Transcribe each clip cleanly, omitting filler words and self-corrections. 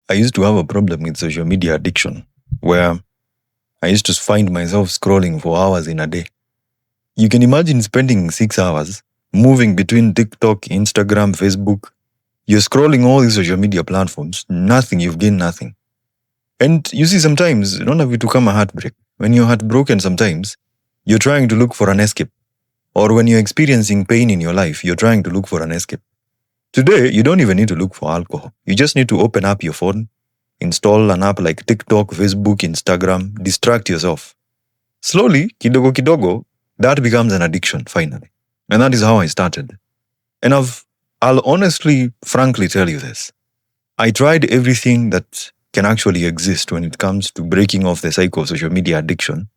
I used to have a problem with social media addiction where I used to find myself scrolling for hours in a day. You can imagine spending 6 hours moving between TikTok, Instagram, Facebook. You're scrolling all these social media platforms, nothing, you've gained nothing. And you see, sometimes, don't have it to come a heartbreak. When you're heartbroken, sometimes you're trying to look for an escape. Or when you're experiencing pain in your life, you're trying to look for an escape. Today, you don't even need to look for alcohol. You just need to open up your phone, install an app like TikTok, Facebook, Instagram, distract yourself. Slowly, kidogo kidogo, that becomes an addiction finally. And that is how I started. And I'll honestly, frankly tell you this. I tried everything that can actually exist when it comes to breaking off the cycle of social media addiction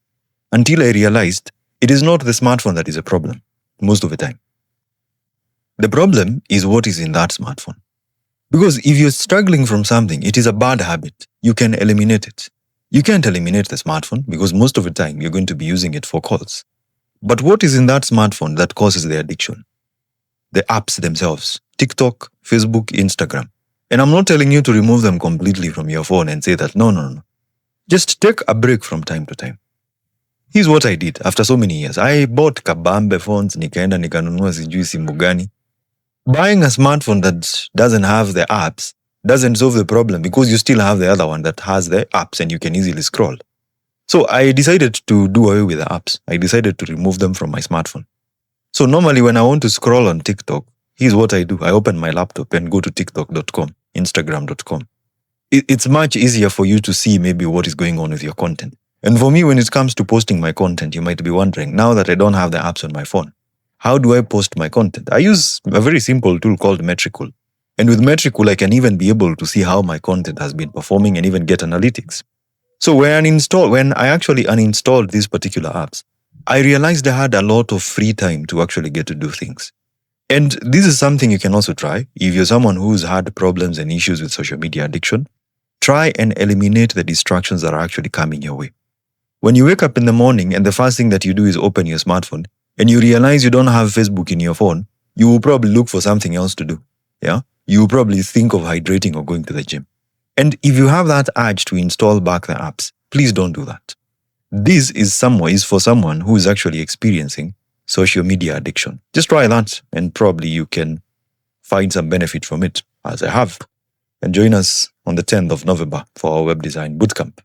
until I realized it is not the smartphone that is a problem most of the time. The problem is what is in that smartphone. Because if you're struggling from something, it is a bad habit. You can eliminate it. You can't eliminate the smartphone because most of the time you're going to be using it for calls. But what is in that smartphone that causes the addiction? The apps themselves, TikTok, Facebook, Instagram. And I'm not telling you to remove them completely from your phone and say that, no. Just take a break from time to time. Here's what I did after so many years. I bought Kabambe phones, nikaenda nikanunua sijui simu gani. Buying a smartphone that doesn't have the apps doesn't solve the problem because you still have the other one that has the apps and you can easily scroll. So I decided to do away with the apps. I decided to remove them from my smartphone. So normally when I want to scroll on TikTok, here's what I do. I open my laptop and go to tiktok.com, instagram.com. It's much easier for you to see maybe what is going on with your content. And for me, when it comes to posting my content, you might be wondering, now that I don't have the apps on my phone, how do I post my content? I use a very simple tool called Metricool. And with Metricool, I can even be able to see how my content has been performing and even get analytics. So when I actually uninstalled these particular apps, I realized I had a lot of free time to actually get to do things. And this is something you can also try. If you're someone who's had problems and issues with social media addiction, try and eliminate the distractions that are actually coming your way. When you wake up in the morning and the first thing that you do is open your smartphone and you realize you don't have Facebook in your phone, you will probably look for something else to do. Yeah? You will probably think of hydrating or going to the gym. And if you have that urge to install back the apps, please don't do that. This is for someone who is actually experiencing social media addiction. Just try that and probably you can find some benefit from it, as I have. And join us on the 10th of November for our web design bootcamp.